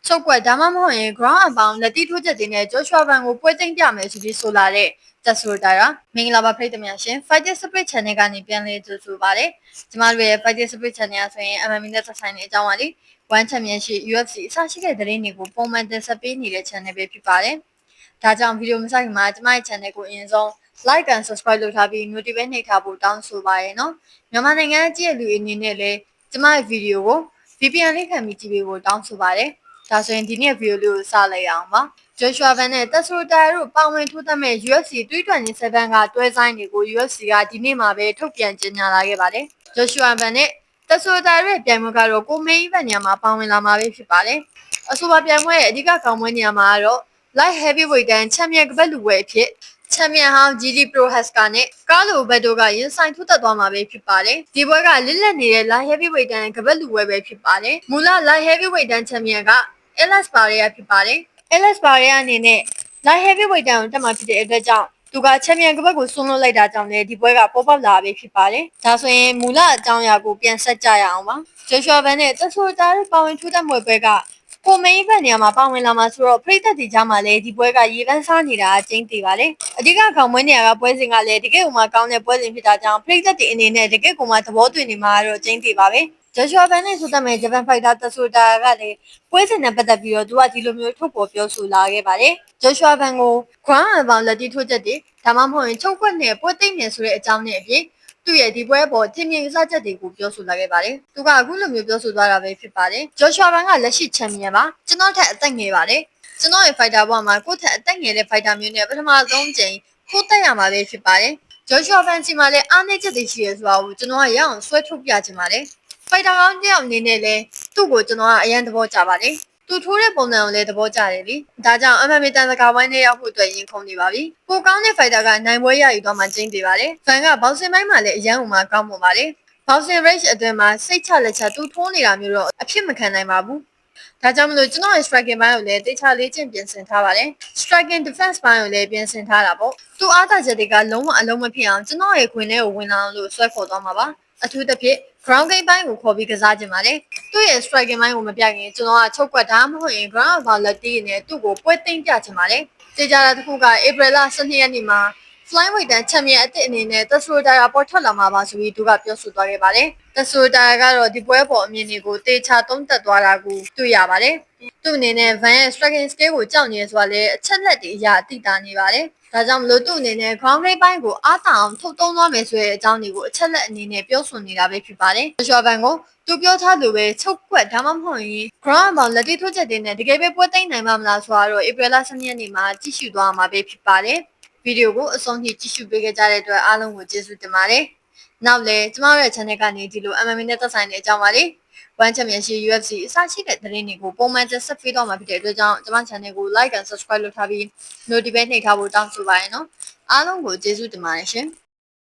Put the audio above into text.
ချုပ်ကွက်ဒါမှမဟုတ်ရင် ground and pound လက်တီးထိုးချက်တွေနဲ့ Joshua Van ကိုပွဲသိမ်းပြမယ်ဆိုပြီးဆိုလာတဲ့တက်ဆိုတာရာမင်္ဂလာပါပရိသတ်များရှင် Fighting Spirit Channel ကနေပြန်လည်ကြိုဆိုပါရစေ။ကျမတို့ရဲ့ Fighting Spirit Channel ဆိုရင် MMA နဲ့သက်ဆိုင်တဲ့အကြောင်းပါလေ။ One Championship UFC အစရှိတဲ့သတင်းတွေကိုပုံမှန်တင်ဆက်ပေးနေတဲ့ channel ပဲဖြစ်ပါတယ်။ဒါကြောင့်ဗီဒီယိုမစခင်မှာကျမရဲ့ channel ကိုအရင်ဆုံး like and subscribe လုပ်ထားပြီး notification နှိပ်ထားဖို့တောင်းဆိုပါရနော်။မြန်မာနိုင်ငံအကြည့်လူအနေနဲ့လည်းကျမရဲ့ဗီဒီယိုကို VPN လေးခံပြီးကြည့်ပေးဖို့တောင်းဆိုပါတယ်။ဒါဆိုရင်ဒီနေ့ဗီဒီယိုလေးကိုစလိုက်အောင်ပါ။ Joshua Van နဲ့ Tassota တို့ပါဝင်ထိုးသတ်မဲ့ UFC 327ကတွဲဆိုင်တွေကို UFC ကဒီနေ့မှာပဲထုတ်ပြန်ကြေညာလာခဲ့ပါတယ်။ Joshua Van နဲ့ Tassota ရဲ့ပြိုင်ပွဲကတော့ကိုမေးဘက်နေရာမှာပါဝင်လာမှာပဲဖြစ်ပါတယ်။အဆိုပါပြိုင်ပွဲရဲ့အဓိကကောင်ပွဲနေရာမှာကတော့ Light Heavyweight တန်းချန်ပီယံကပတ်လူပွဲအဖြစ်ချန်ပီယံဟောင်း GD Prohaska နဲ့ကာလိုဘက်တို့ကရင်ဆိုင်ထိုးသက်သွားမှာပဲဖြစ်ပါတယ်။ဒီပွဲကလစ်လက်နေတဲ့ Light Heavyweight တန်းကပတ်လူပွဲပဲဖြစ်ပါတယ်။မူလ Light Heavyweight တန်းချန်ပီယံက Alex Pereira ဖြစ်ပါတယ်။ Alex Pereira အနေနဲ့ Light Heavyweight တန်းကိုတက်မှာဖြစ်တဲ့အတွက်ကြောင့်သူကချန်ပီယံကပတ်ကိုဆွန့်လွတ်လိုက်တာကြောင့်လည်းဒီပွဲကပေါ်ပေါက်လာပဲဖြစ်ပါတယ်။ဒါဆိုရင်မူလအကြောင်းအရာကိုပြန်ဆက်ကြရအောင်ပါ။ Joshua Van နဲ့ Tassota တို့ပါဝင်ထိုးသက်ပွဲကကိုမေးဘက်နေရာမှာပါဝင်လာမှာဆိုတော့ပရိသတ်တွေကြားမှာလည်းဒီပွဲကရေပန်းစားနေတာအကျဉ်းသေးပါတယ်။အဓိကကောင်ပွဲနေရာကပွဲစဉ်ကလည်းတကယ့်ကိုမှကောင်းတဲ့ပွဲစဉ်ဖြစ်တာကြောင့်ပရိသတ်တွေအနေနဲ့တကယ့်ကိုမှသဘောတူနေမှာတော့အကျဉ်းသေးပါပဲ။ Joshua Van နဲ့ထိုးသက်မဲ့ဂျပန်ဖိုက်တာ Tassota ကလည်းပွဲစဉ်နဲ့ပတ်သက်ပြီးတော့သူကဒီလိုမျိုးထုတ်ပေါ်ပြောဆိုလာခဲ့ပါတယ်။ Joshua Van ကို ground and pound လက်တီးထိုးချက်တွေဒါမှမဟုတ်ရင်ချုပ်ကွက်နဲ့ပွဲသိမ်းနေဆိုတဲ့အကြောင်းနဲ့အပြင်သူ့ရဲ့ဒီပွဲပေါ်ထင်မြင်ယူဆချက်တွေကိုပြောဆိုလာခဲ့ပါတယ်။သူကအခုလိုမျိုးပြောဆိုသွားတာပဲဖြစ်ပါတယ်။ Joshua Van ကလက်ရှိချန်ပီယံပါ။ကျွန်တော်ထက်အသက်ငယ်ပါတယ်။ကျွန်တော်ရဲ့ fighter ဘဝမှာကိုယ့်ထက်အသက်ငယ်တဲ့ fighter မျိုးနဲ့ပထမဆုံးချိန်ကိုတက်ရမှာပဲဖြစ်ပါတယ်။ Joshua Van စီမှာလည်းအားနည်းချက်တွေရှိရဲဆိုတာကိုကျွန်တော်ကရအောင်ဆွဲထုတ်ပြချင်ပါတယ်။ fighter ကောင်းတယောက်အနေနဲ့လည်းသူ့ကိုကျွန်တော်ကအရန်သဘောကျပါတယ်။သူထိုးတဲ့ပုံစံကိုလည်းသဘောကျတယ်လေ။ဒါကြောင့် MMA တန်စကာဝိုင်းထဲရောက်ဖို့အတွက်ရင်ခုန်နေပါပြီ။ကိုကောင်းတဲ့ fighter ကနိုင်ပွဲရယူသွားမှကျင်းသေးပါတယ်။ Van က boxing ပိုင်းမှာလည်းအရန်ဟိုမှာကောင်းပုံပါတယ်။ boxing range အတွင်းမှာစိတ်ချလက်ချသူထိုးနေတာမျိုးတော့အဖြစ်မခံနိုင်ပါဘူး။ဒါကြောင့်မလို့ကျွန်တော်ရဲ့ striking ပိုင်းကိုလည်းတေချာလေးချင်းပြင်ဆင်ထားပါတယ်။ striking defense ပိုင်းကိုလည်းပြင်ဆင်ထားတာပေါ့။သူအားသာချက်တွေကလုံးဝအလုံးမဖြစ်အောင်ကျွန်တော်ရဲ့ခွင်ထဲကိုဝင်လာအောင်လို့ဆွဲခေါ်သွားမှာပါ။အထူးသဖြင့် ground game ပိုင်းကိုခေါ်ပြီးကစားခြင်းပါတယ်။သူ့ရဲ့ striking ပိုင်းကိုမပြခင်ကျွန်တော်ကချုပ်ကွက်ဒါမှမဟုတ်ရင် ground and pound လက်တီးနဲ့သူ့ကိုပွဲသိမ်းပြခြင်းပါတယ်။ကြေကြတာတစ်ခုကဧပြီလ12ရက်နေ့မှာflyweight တန်းချန်ပီယံအသစ်အနေနဲ့ Tassota ပေါ်ထွက်လာမှာပါဆိုပြီးသူကပြောဆိုသွားခဲ့ပါတယ်။ Tassota ကတော့ဒီပွဲပေါ်အမြင်တွေကိုတေချာသုံးသပ်သွားတာကိုတွေ့ရပါတယ်။သူ့အနေနဲ့ Van ရဲ့ striking skill ကိုကြောက်နေရဆိုတာလည်းအချက်လက်တွေအရအသိတာနေပါတယ်။ဒါကြောင့်မလို့သူ့အနေနဲ့ ground game ပိုင်းကိုအားသာအောင်ထုတ်သုံးသွားမယ်ဆိုတဲ့အကြောင်းတွေကိုအချက်လက်အနေနဲ့ပြောဆိုနေတာပဲဖြစ်ပါတယ်။ Joshua Van ကိုသူပြောထားလို့ပဲချုပ်ကွက်ဒါမှမဟုတ်ရင် ground and pound လက်တီးထိုးချက်တွေနဲ့တကယ်ပဲပွဲသိမ်းနိုင်မှာမလားဆိုတော့ဧပြီလ12ရက်နေ့မှာကြည့်ရှုသွားမှာပဲဖြစ်ပါတယ်။ဗီဒီယိုကိုအဆုံးထိကြည့်ရှုပေးခဲ့ကြတဲ့အတွက်အားလုံးကိုကျေးဇူးတင်ပါတယ်။နောက်လည်းကျမတို့ရဲ့ channel ကနေဒီလို MMA နဲ့သက်ဆိုင်တဲ့အကြောင်းပါလေ။ One Championship UFC အစရှိတဲ့သတင်းတွေကိုပုံမှန်တင်ဆက်ပေးတော့မှာဖြစ်တဲ့အတွက်ကြောင့်ကျမ channel ကို like and subscribe လုပ်ထားပြီး notification နှိပ်ထားဖို့တောင်းဆိုပါရနော်။အားလုံးကိုကျေးဇူးတင်ပါတယ်ရှင်။